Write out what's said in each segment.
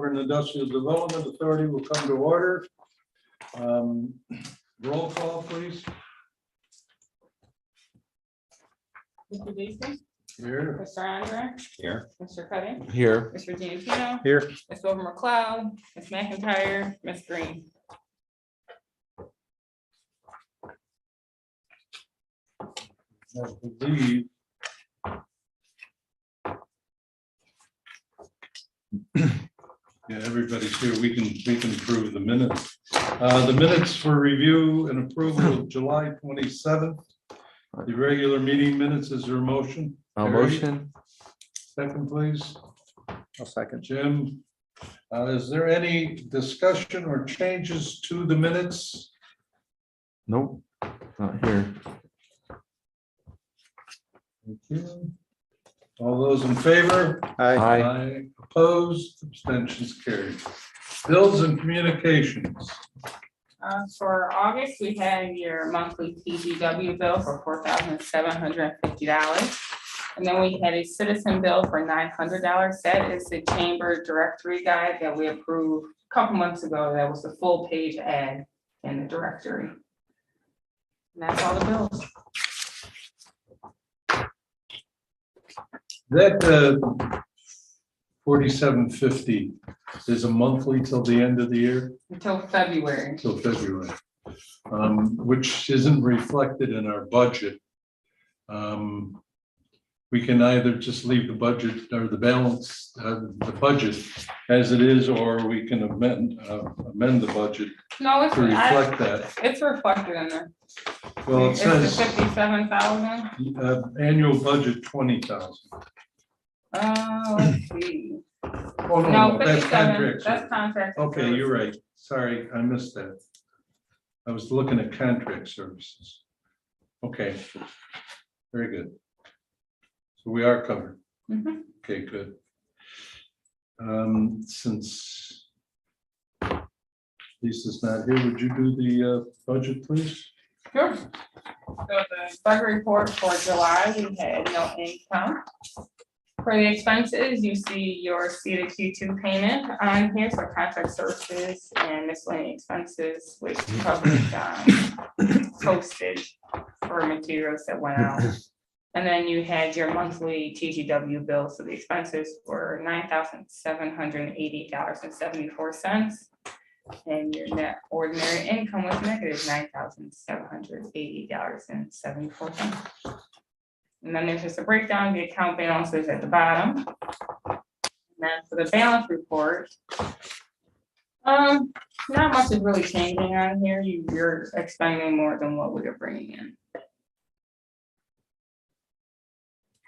Auburn Industrial Development Authority will come to order. Roll call, please. Mr. Beasley? Here. Mr. Andre? Here. Mr. Cutting? Here. Mr. Giantino? Here. Ms. Wilbur McLeod? Ms. McIntyre? Ms. Green? I believe. Yeah, everybody's here. We can approve the minutes. The minutes for review and approval of July 27th. The regular meeting minutes, is there a motion? I'll motion. Second, please. I'll second. Jim, is there any discussion or changes to the minutes? Nope, not here. Thank you. All those in favor? Aye. Opposed, abstentions carried. Bills and communications. For August, we had your monthly TGW bill for $4,750. And then we had a citizen bill for $900. That is the chamber directory guide that we approved a couple months ago. That was the full page ad in the directory. And that's all the bills. That 4750 is a monthly till the end of the year, Until February. till February, which isn't reflected in our budget. We can either just leave the budget or the balance, the budget as it is, or we can amend the budget No, it's, to reflect that. it's reflected in there. Well, it It's the says 57,000. annual budget 20,000. Let's see. Oh, No, no, that's 57, contract. that's contract. Okay, you're right. Sorry, I missed that. I was looking at contract services. Okay, very good. So we are covered. Mhm. Okay, good. Since Lisa's not here, would you do the budget, please? Sure. So the budget report for July, we had no income. For the expenses, you see your C to Q2 payment on here, so contract services and miscellaneous expenses, which covers postage for materials that went out. And then you had your monthly TGW bill, so the expenses were $9,780.74. And your net ordinary income was negative $9,780.74. And then there's just a breakdown, the account balances at the bottom. And then for the balance report, not much is really changing on here. You're expending more than what we are bringing in.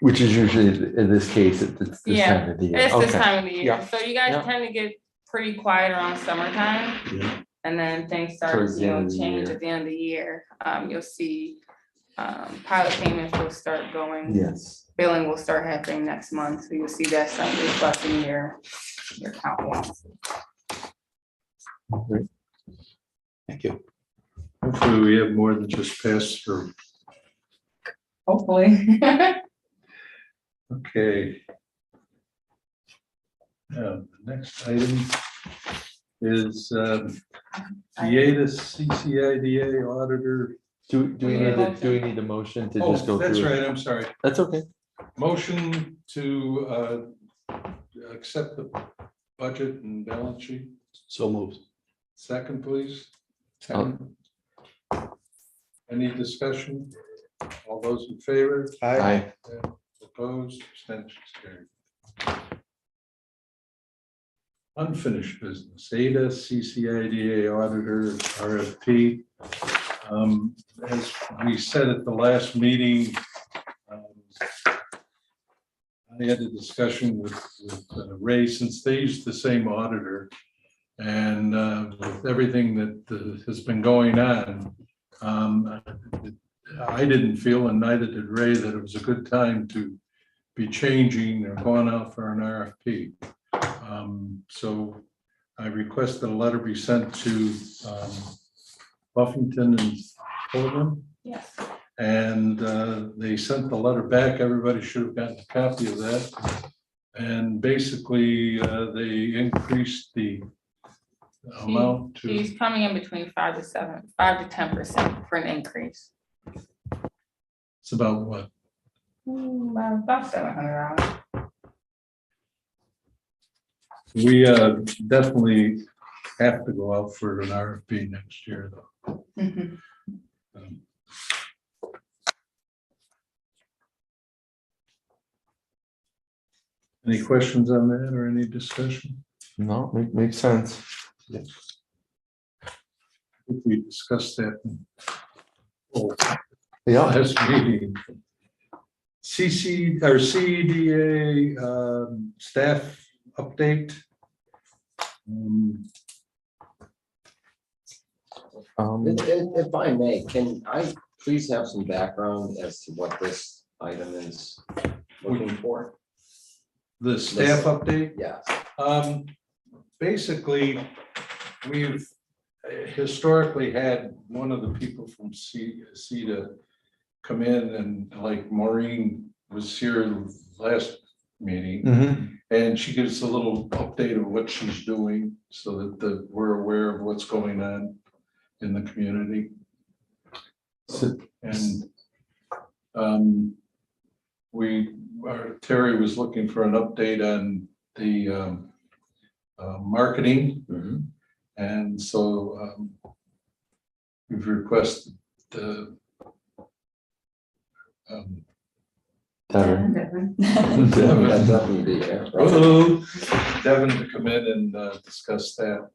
Which is usually, in this case, it's this Yeah, time of the year. It's this Okay. time of the year, Yeah. so you guys Yeah. tend to get pretty quiet around summertime. Yeah. And then things start, Towards the end of the change year. at the end of the year. You'll see pilot payments will start going. Yes. Billing will start happening next month, so you'll see that start reflecting your account balance. Great. Thank you. Hopefully we have more than just pass through. Hopefully. Okay. The next item is the AIDA CCIDA auditor. Do we need a motion to just go Oh, through? that's it? right, I'm sorry. That's okay. Motion to accept the budget and balance sheet. So moved. Second, please. Second. Any discussion? All those in favor? Aye. Opposed, abstentions carried. Unfinished business, AIDA CCIDA auditor RFP. As we said at the last meeting, I had a discussion with Ray, since they use the same auditor. And with everything that has been going on, I didn't feel, and neither did Ray, that it was a good time to be changing or going out for an RFP. So I requested a letter be sent to Buffington and Coleman. Yes. And they sent the letter back. Everybody should have gotten a copy of that. And basically, they increased the amount to, She's coming in between 5 to 10% for an increase. it's about what? About $700. We definitely have to go out for an RFP next year, though. Mhm. Um, Any questions on that or any discussion? No, makes sense. I think we discussed that in Yeah, last meeting. CEDA staff update. If I may, can I please have some background as to what this item is looking for? The staff update. Yes. Basically, we've historically had one of the people from CEDA come in, and like Maureen was here last meeting, mhm, and she gives a little update of what she's doing so that we're aware of what's going on in the community. And Terry was looking for an update on the marketing. Mhm. And so we've requested the Devin. That's nothing to do, yeah, right? Devin to come in and discuss that.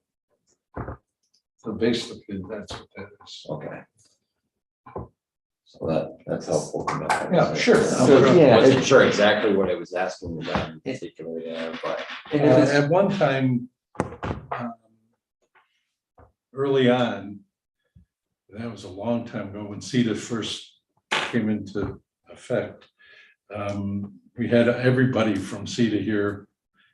So basically, that's what that is. Okay. So that's helpful. to know. Yeah, sure. So, yeah, I wasn't sure exactly what I was asking about in particular there, but. At one time, early on, that was a long time ago when CETA first came into effect. We had everybody from CETA here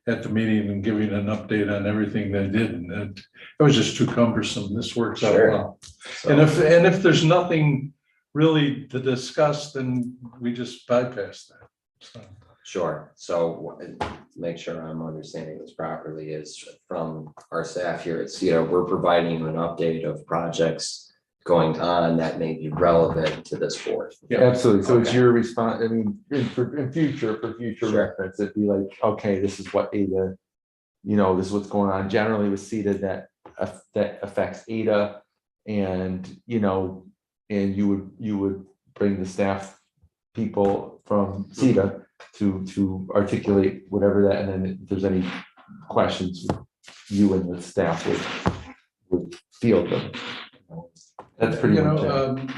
at the meeting and giving an update on everything they did, and it was just too cumbersome. This works out Sure. well. So- And if there's nothing really to discuss, then we just bypass that. So, Sure, so make sure I'm understanding this properly is from our staff here at CETA, we're providing you an update of projects going on that may be relevant to this board. Yeah. Absolutely. So it's Okay. your response, I mean, for future Sure. reference, it'd be like, okay, this is what AIDA, this is what's going on generally with CETA that affects AIDA. And, and you would bring the staff people from CETA to articulate whatever that, and then if there's any questions, you and the staff would field them. That's pretty much it.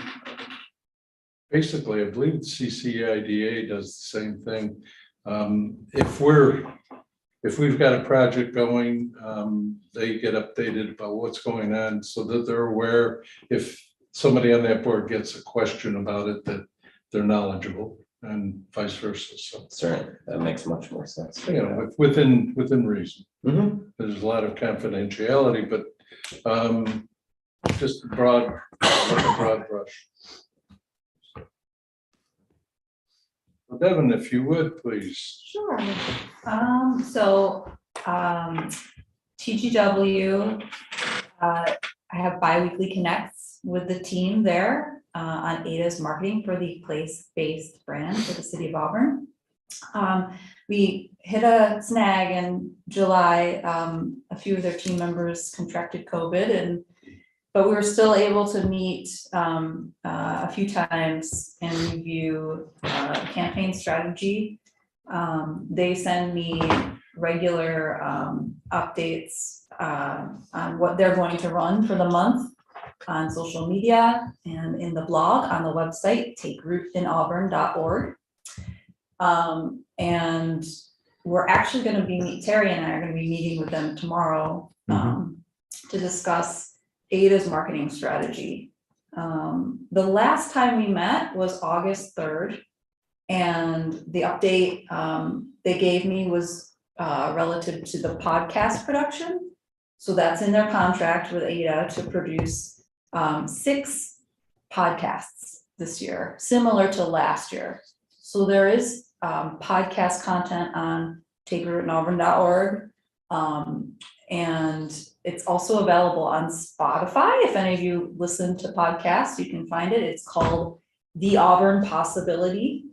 Basically, I believe CCIDA does the same thing. If we've got a project going, they get updated about what's going on so that they're aware. If somebody on that board gets a question about it, that they're knowledgeable, and vice versa. So, Certainly, that makes much more sense. within reason. Mhm. There's a lot of confidentiality, but just like a broad brush. Well, Devin, if you would, please. Sure. TGW, I have bi-weekly connects with the team there on AIDA's marketing for the place-based brand for the city of Auburn. We hit a snag in July. A few of their team members contracted COVID, but we were still able to meet a few times and review campaign strategy. They send me regular updates on what they're going to run for the month on social media and in the blog on the website, takerootinauburn.org. And we're actually going to be, Terry and I are going to be meeting with them tomorrow to discuss AIDA's marketing strategy. The last time we met was August 3rd, and the update they gave me was relative to the podcast production. So that's in their contract with AIDA to produce 6 podcasts this year, similar to last year. So there is podcast content on takeroutinauburn.org. And it's also available on Spotify. If any of you listen to podcasts, you can find it. It's called The Auburn Possibility.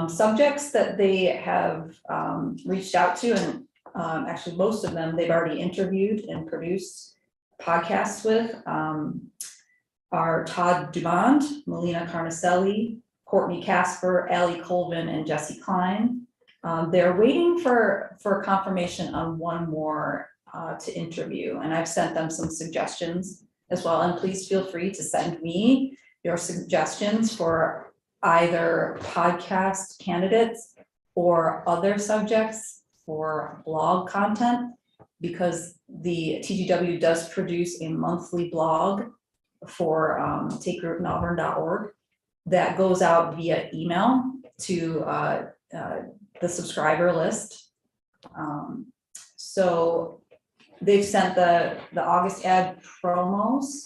Subjects that they have reached out to, and actually most of them they've already interviewed and produced podcasts with, are Todd Dumond, Melina Carnicelli, Courtney Casper, Allie Colvin, and Jesse Klein. They're waiting for confirmation on one more to interview, and I've sent them some suggestions as well. And please feel free to send me your suggestions for either podcast candidates or other subjects for blog content, because the TGW does produce a monthly blog for takeroutinauburn.org that goes out via email to the subscriber list. So they've sent the August ad promos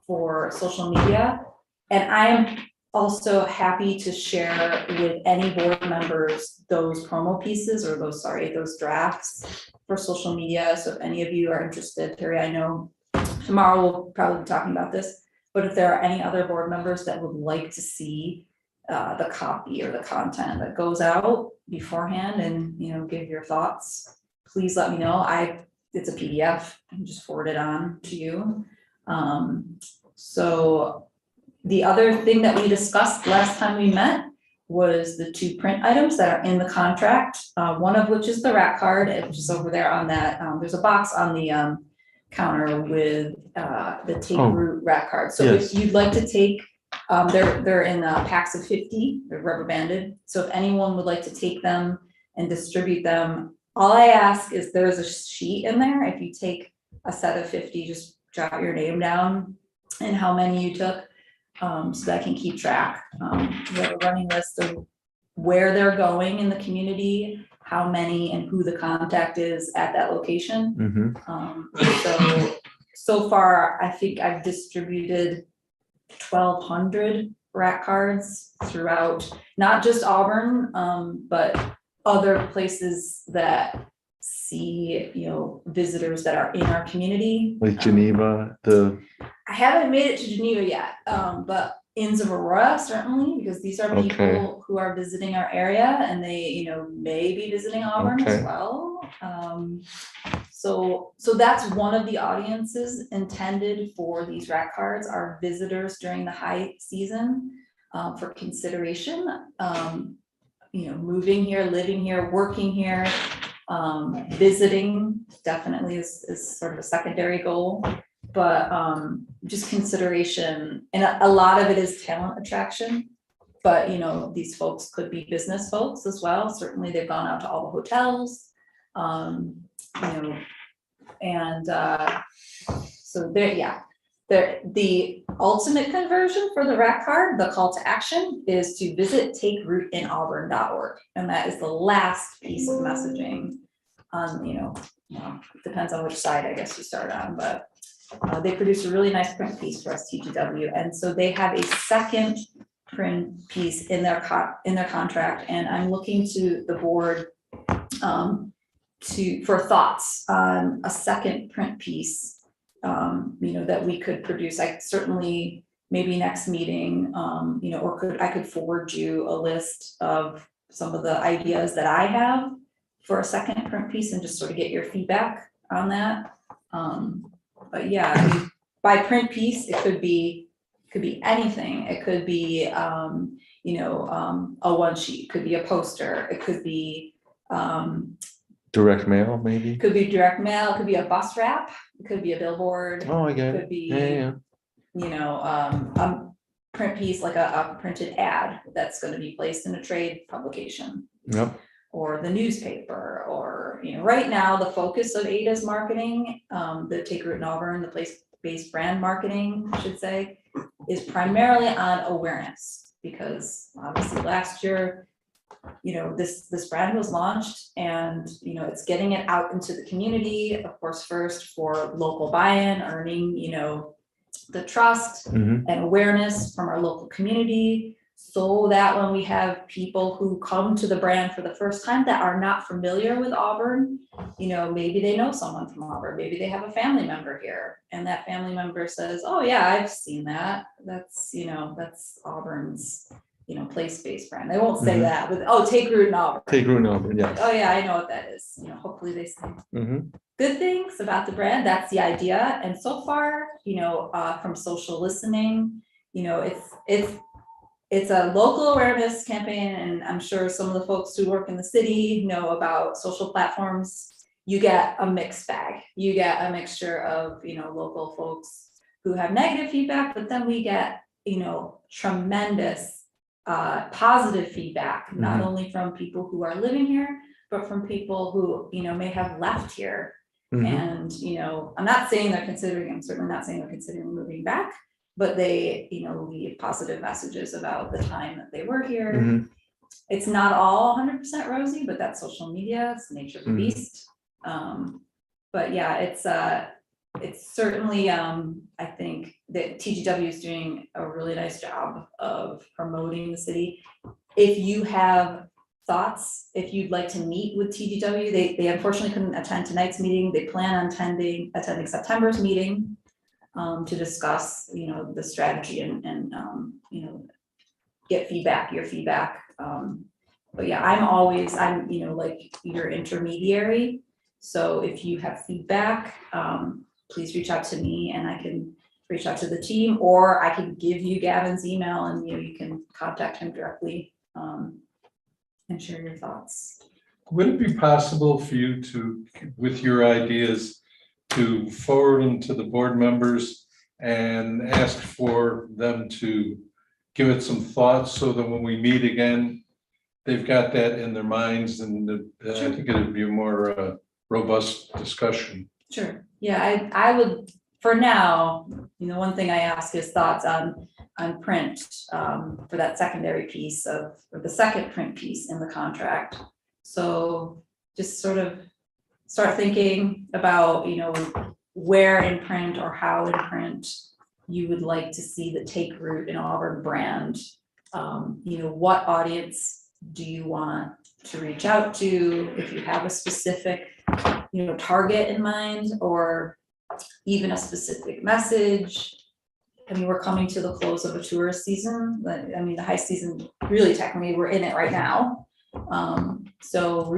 for social media, and I am also happy to share with any board members those promo pieces, or those drafts for social media. So if any of you are interested, Terry, I know tomorrow we'll probably be talking about this, but if there are any other board members that would like to see the copy or the content that goes out beforehand, and give your thoughts, please let me know. It's a PDF, I can just forward it on to you. So the other thing that we discussed last time we met was the 2 print items that are in the contract, one of which is the rack card, which is over there on that, there's a box on the counter with the Take Root rack card. So yes. if you'd like to take, they're in packs of 50, they're rubber banded. So if anyone would like to take them and distribute them, all I ask is there's a sheet in there. If you take a set of 50, just jot your name down and how many you took, so that I can keep track. We have a running list of where they're going in the community, how many, and who the contact is at that location. So far, I think I've distributed 1,200 rack cards throughout, not just Auburn, but other places that see, visitors that are in our community. Like Geneva, I haven't made it to Geneva yet, but Inns of Aurora, certainly, because these are people who are visiting our area, and they, may be visiting Auburn as well. So that's one of the audiences intended for these rack cards, are visitors during the high season, for consideration. Moving here, living here, working here, visiting definitely is sort of a secondary goal. But just consideration, and a lot of it is talent attraction, but these folks could be business folks as well. Certainly they've gone out to all the hotels, and so the ultimate conversion for the rack card, the call to action, is to visit takeroutinauburn.org, and that is the last piece of messaging on, it depends on which side I guess you start on, but they produce a really nice print piece for us, TGW, and so they have a second print piece in their contract, and I'm looking to the board for thoughts on a second print piece, that we could produce. I certainly, maybe next meeting, or I could forward you a list of some of the ideas that I have for a second print piece, and just sort of get your feedback on that. But yeah, by print piece, it could be anything. It could be, a one sheet, it could be a poster, it could be, direct mail, maybe. Could be direct mail, it could be a bus wrap, it could be a billboard. Oh, I get Could it. be, Yeah. a print piece, like a printed ad that's going to be placed in a trade publication. Yep. Or the newspaper, or, right now, the focus of AIDA's marketing, the Take Root in Auburn, the place-based brand marketing, I should say, is primarily on awareness, because obviously last year, this brand was launched, and, it's getting it out into the community, of course, first for local buy-in, earning, the trust and awareness from our local community, so that when we have people who come to the brand for the first time that are not familiar with Auburn, maybe they know someone from Auburn, maybe they have a family member here, and that family member says, oh yeah, I've seen that. That's Auburn's, place-based brand. They won't say Mhm. that, but, oh, take root in Auburn. Take root in Auburn, yes. Oh yeah, I know what that is. Hopefully they say Mhm. good things about the brand. That's the idea. And so far, from social listening, it's a local awareness campaign, and I'm sure some of the folks who work in the city know about social platforms. You get a mixed bag. You get a mixture of, local folks who have negative feedback, but then we get, tremendous positive feedback, not Mhm. only from people who are living here, but from people who, may have left here. Mhm. And, I'm not saying I'm certainly not saying they're considering moving back, but they, leave positive messages about the time that they were here. Mhm. It's not all 100% rosy, but that's social media, it's the nature of the Mhm. beast. But yeah, it's certainly, I think that TGW is doing a really nice job of promoting the city. If you have thoughts, if you'd like to meet with TGW, they unfortunately couldn't attend tonight's meeting. They plan on attending September's meeting to discuss, the strategy and get your feedback. But yeah, I'm, like your intermediary. So if you have feedback, please reach out to me and I can reach out to the team, or I can give you Gavin's email and you can contact him directly and share your thoughts. Would it be possible for you to, with your ideas, to forward them to the board members and ask for them to give it some thoughts so that when we meet again, they've got that in their minds, and I think it would be a more robust discussion. Sure. Yeah, I would, for now, one thing I ask is thoughts on print for that secondary piece or the second print piece in the contract. So just sort of start thinking about, where in print or how in print you would like to see the Take Root in Auburn brand. What audience do you want to reach out to? If you have a specific, target in mind, or even a specific message. I mean, we're coming to the close of a tourist season, but the high season, really technically, we're in it right now. So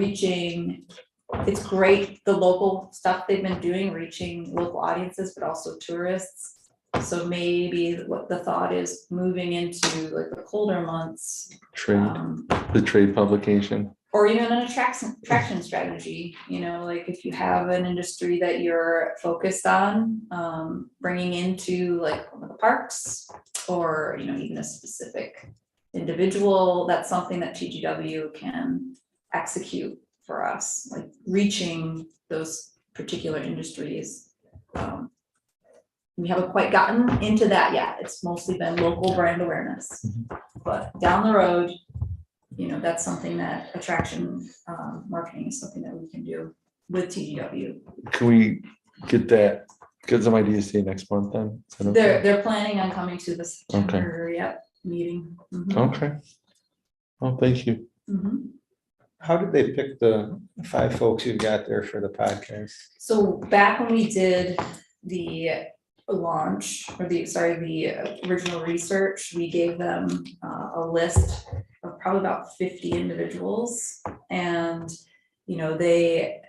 it's great, the local stuff they've been doing, reaching local audiences, but also tourists. So maybe what the thought is moving into like the colder months. The trade publication. Or even an attraction strategy, like if you have an industry that you're focused on, bringing into like one of the parks, or, even a specific individual, that's something that TGW can execute for us, like reaching those particular industries. We haven't quite gotten into that yet. It's mostly been local brand awareness, but down the road, that's something that attraction marketing is something that we can do with TGW. Can we get some ideas to you next month then? Is that okay? They're planning on coming to the September meeting. Mhm. Okay. Oh, thank you. Mhm. How did they pick the 5 folks you've got there for the podcast? So back when we did the launch, or the original research, we gave them a list of probably about 50 individuals, and they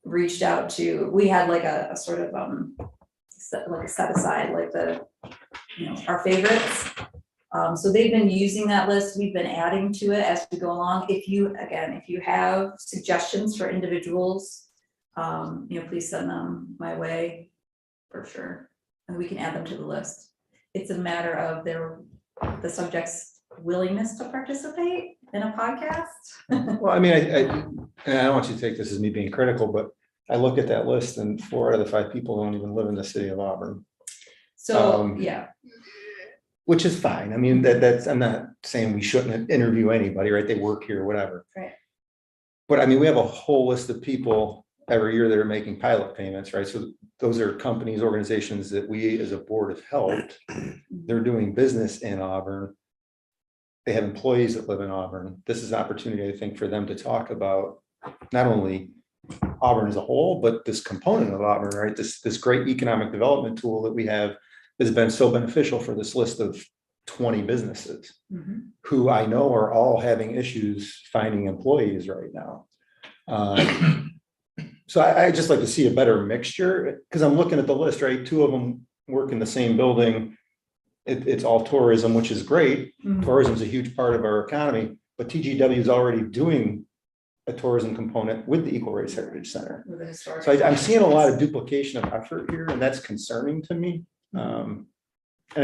reached out to, we had like a sort of set aside like our favorites. So they've been using that list. We've been adding to it as we go along. If you have suggestions for individuals, please send them my way for sure, and we can add them to the list. It's a matter of the subject's willingness to participate in a podcast. Well, and I don't want you to take this as me being critical, but I look at that list and 4 out of the 5 people don't even live in the city of Auburn. So, yeah. Which is fine. That's, I'm not saying we shouldn't interview anybody, right? They work here, whatever. Right. But we have a whole list of people every year that are making pilot payments, right? So those are companies, organizations that we as a board have helped. They're doing business in Auburn. they have employees that live in Auburn. This is an opportunity, I think, for them to talk about not only Auburn as a whole, but this component of Auburn, right? This great economic development tool that we have has been so beneficial for this list of 20 businesses who I know are all having issues finding employees right now. So I just like to see a better mixture, because I'm looking at the list, right? 2 of them work in the same building. It's all tourism, which is great. Tourism is a huge part of our economy, but TGW is already doing a tourism component with the Equal Rights Heritage Center. So I'm seeing a lot of duplication of effort here, and that's concerning to me. And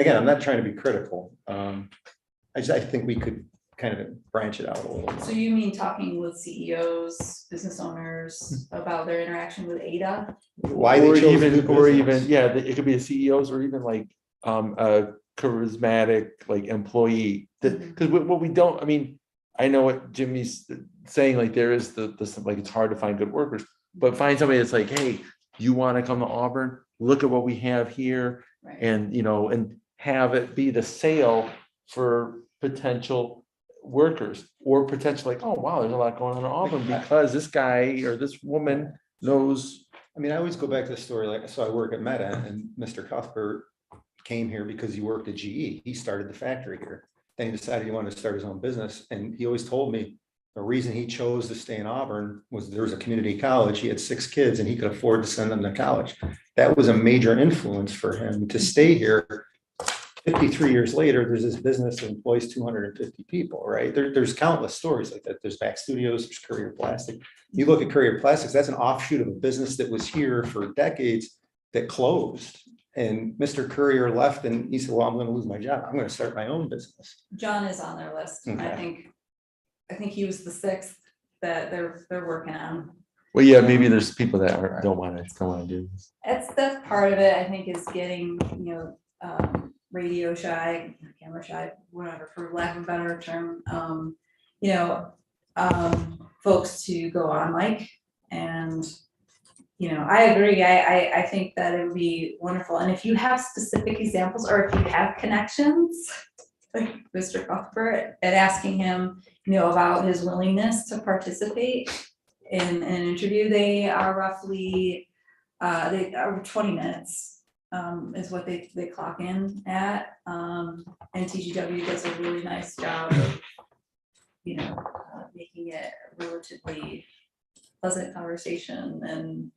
again, I'm not trying to be critical. I think we could kind of branch it out a little So more. you mean talking with CEOs, business owners about their interaction with AIDA? Why Or they chose to even, do or business. even, yeah, it could be the CEOs or even like a charismatic like employee. Because what we don't, I mean, I know what Jimmy's saying, like there is this, like it's hard to find good workers, but find somebody that's like, hey, you want to come to Auburn? Look at what we have here, Right. and and have it be the sale for potential workers, or potential like, oh wow, there's a lot going on in Auburn because this guy or this woman knows. I mean, I always go back to the story, like, so I work at Meta, and Mr. Cuthbert came here because he worked at GE. He started the factory here. Then he decided he wanted to start his own business. And he always told me the reason he chose to stay in Auburn was there was a community college. He had 6 kids and he could afford to send them to college. That was a major influence for him to stay here. 53 years later, there's this business that employs 250 people, right? There's countless stories like that. There's Back Studios, there's Courier Plastic. You look at Courier Plastics, that's an offshoot of a business that was here for decades that closed. And Mr. Courier left and he said, well, I'm going to lose my job. I'm going to start my own business. John is on their list. And Okay. I think he was the 6th that they're working on. Well, yeah, maybe there's people that don't want to do this. That's part of it, I think, is getting, radio shy, camera shy, whatever, for lack of a better term, folks to go on mic. And, I agree. I think that it would be wonderful. And if you have specific examples, or if you have connections, like Mr. Cuthbert, and asking him, about his willingness to participate in an interview, they are roughly, they are 20 minutes. Is what they clock in at, and TGW does a really nice job of, making it a relatively pleasant conversation, and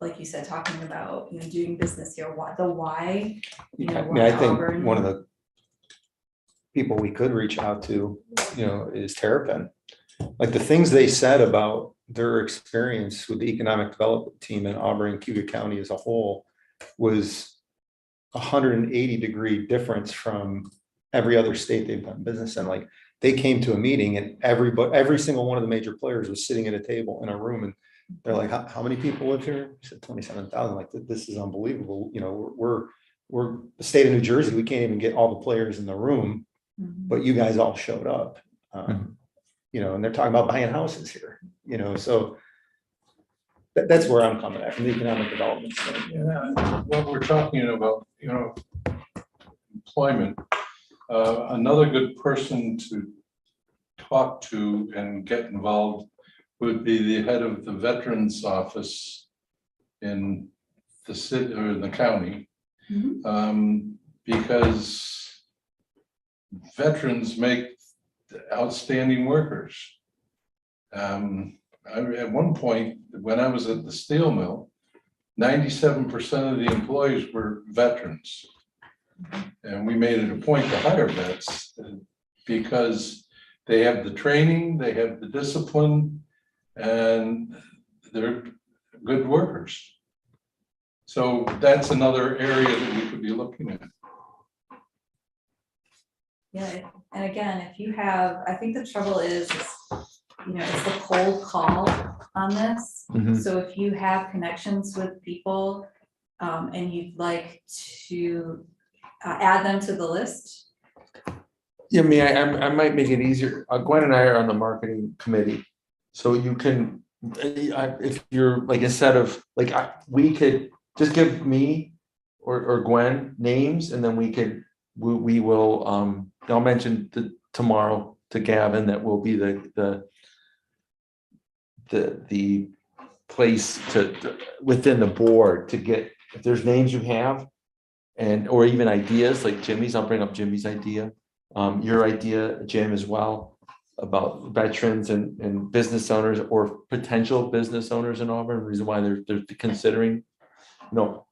like you said, talking about, doing business here, the why. I why think Auburn. one of the people we could reach out to, is Terrapin. Like the things they said about their experience with the economic development team in Auburn and Cuyahoga County as a whole was 180-degree difference from every other state they've done business in. Like they came to a meeting and every single one of the major players was sitting at a table in a room, and they're like, how many people live here? I said 27,000. Like this is unbelievable. We're the state of New Jersey. We can't even get all the players in the room, but you guys all showed up. And they're talking about buying houses here. So that's where I'm coming at from the economic development side. Yeah, what we're talking about, employment, another good person to talk to and get involved would be the head of the Veterans Office in the city or in the county. Because veterans make outstanding workers. At one point, when I was at the steel mill, 97% of the employees were veterans. And we made it a point to hire vets because they have the training, they have the discipline, and they're good workers. So that's another area that we could be looking at. Yeah, and again, if you have, I think the trouble is, it's the cold call on this. So if you have connections with people, and you'd like to add them to the list. Yeah, I might make it easier. Gwen and I are on the marketing committee, so you can, if you're like, instead of like, we could just give me or Gwen names, and then we will. I'll mention tomorrow to Gavin that will be the place within the board to get, if there's names you have and, or even ideas like Jimmy's, I'll bring up Jimmy's idea. Your idea, Jim, as well, about veterans and business owners or potential business owners in Auburn, reason why they're considering.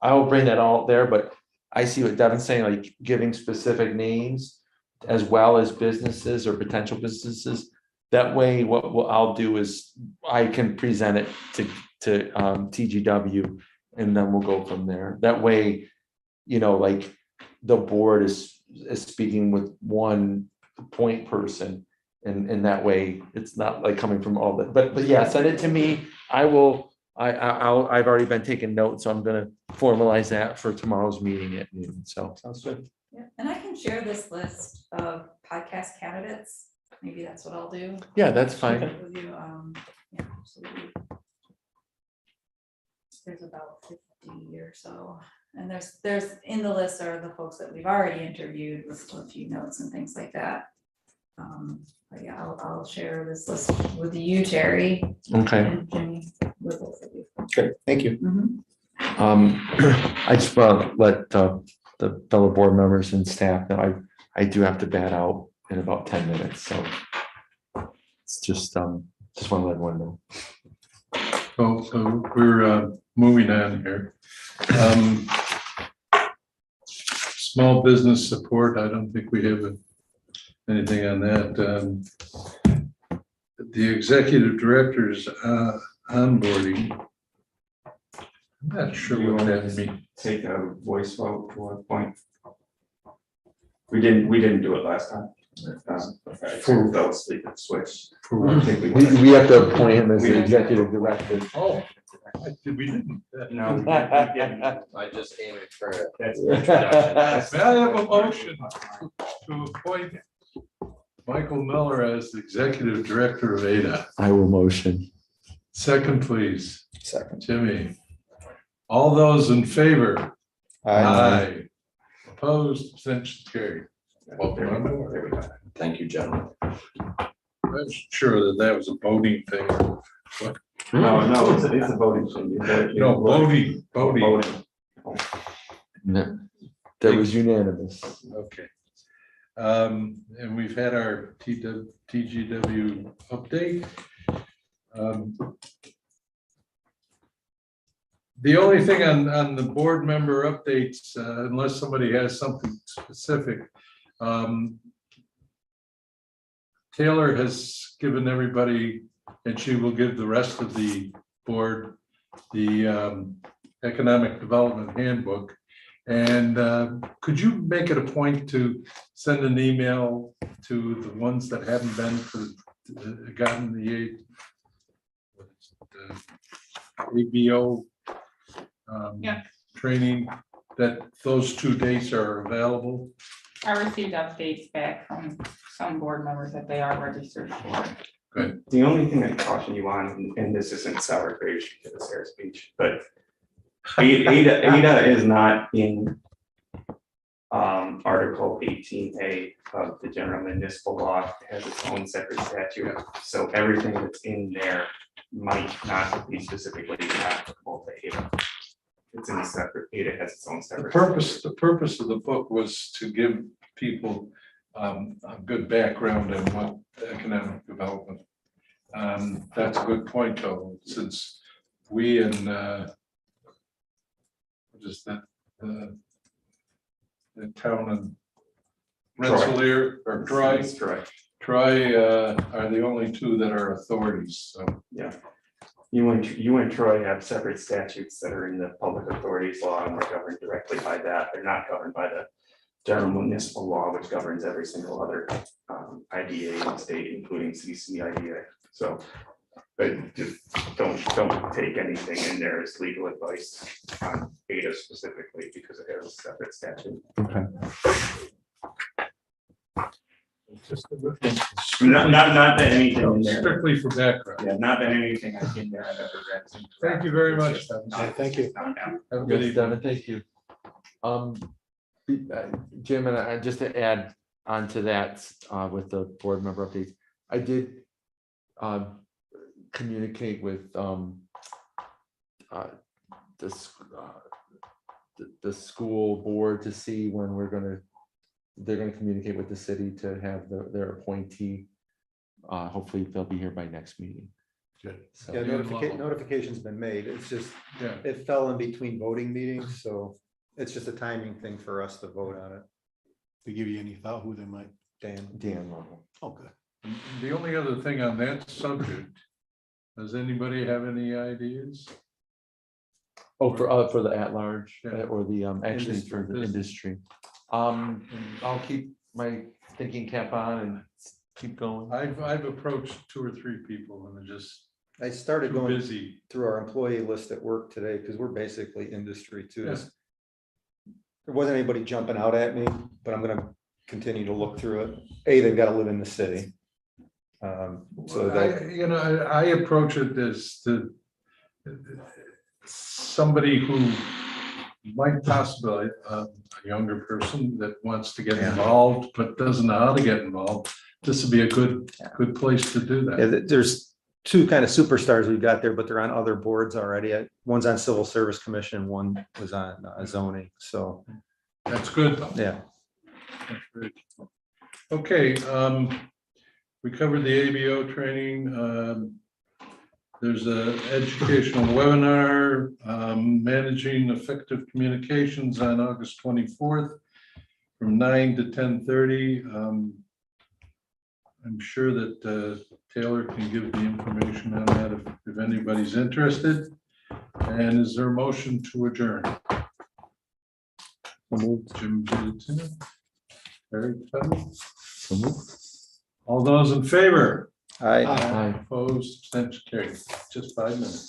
I will bring that all there, but I see what Devin's saying, like giving specific names as well as businesses or potential businesses. That way, what I'll do is I can present it to TGW and then we'll go from there. That way, like the board is speaking with one point person. And that way, it's not like coming from all that, but yeah, send it to me. I've already been taking notes, so I'm gonna formalize that for tomorrow's meeting at noon, so. Sounds good. Yeah, and I can share this list of podcast candidates. Maybe that's what I'll do. Yeah, that's fine. With you, yeah, absolutely. There's about 50 or so, and there's in the list are the folks that we've already interviewed with still a few notes and things like that. But yeah, I'll share this list with you, Terry. Okay. And Jimmy, with both of you. Great, thank you. Mhm. I just want to let the fellow board members and staff know I do have to bat out in about 10 minutes, so it's just want to let everyone know. So we're moving on here. Small business support, I don't think we have anything on that. The executive director's onboarding. I'm not sure what that means. Take a voice vote to a point. We didn't do it last time. Fell asleep and switched. I think We have to appoint him as the executive director. Oh, we didn't. No, we didn't. I just came in for it. That's May I have a motion to appoint Michael Miller as the executive director of AIDA? I will motion. Second, please. Second. Jimmy. All those in favor? Aye. Opposed, abstentions carried. Welcome on board. There we go. Thank you, gentlemen. I was sure that was a voting thing. No, it's a voting thing. No, voting. Voting. No, that was unanimous. Okay. And we've had our TGW update. The only thing on the board member updates, unless somebody has something specific, Taylor has given everybody, and she will give the rest of the board, the economic development handbook. And could you make it a point to send an email to the ones that haven't gotten the ABO Yeah. training, that those 2 dates are available? I received updates back from some board members that they are registered for. The only thing I caution you on, and this isn't sour grapes to the Sarah speech, but AIDA is not in Article 18A of the general municipal law. It has its own separate statute. So everything that's in there might not be specifically applicable to AIDA. It's in a separate, AIDA has its own separate. The purpose of the book was to give people a good background on what economic development. That's a good point, though, since we and just the town and Rensselaer or Troy are the only two that are authorities. So Yeah. You and Troy have separate statutes that are in the public authorities law and are governed directly by that. They're not governed by the general municipal law, which governs every single other IDA in the state, including CC IDA. So, but just don't take anything in there as legal advice on AIDA specifically because it has a separate statute. Okay. Not that anything in there. strictly for background. Yeah, not that anything in there I've ever read. Thank you very much. Thank you. Have a good Yes, evening. Devin, thank you. Jim, and I just to add, onto that, with the board member updates, I did communicate with the school board to see when they're gonna communicate with the city to have their appointee. Hopefully they'll be here by next meeting. Good. So, Yeah, Yeah. notification's been made. It's just, Yeah, it fell in between voting meetings, so it's just a timing thing for us to vote on it. To give you any thought who they might, Dan Lovell. oh, good. the only other thing on that subject, does anybody have any ideas? Oh, for the at-large, Yeah. or the, actually for the Industry. industry. I'll keep my thinking cap on and keep going. I've approached 2 or 3 people and they're just I started too going busy. through our employee list at work today, because we're basically industry too. Yeah. There wasn't anybody jumping out at me, but I'm gonna continue to look through it. They've got to live in the city. So that, I approach it as somebody who might possibly, a younger person that wants to get Yeah. involved, but doesn't know how to get involved. This would be a good place to do yeah, that. there's two kind of superstars we've got there, but they're on other boards already. One's on Civil Service Commission, one was on zoning, so, That's good. though. yeah. That's great. Okay, we covered the ABO training. There's a educational webinar, managing effective communications on August 24th from 9 to 10:30. I'm sure that Taylor can give the information on that if anybody's interested. And is there a motion to adjourn? Jim did it. Very good. All those in favor? I. Aye. Opposed, abstention carried. Just 5 minutes.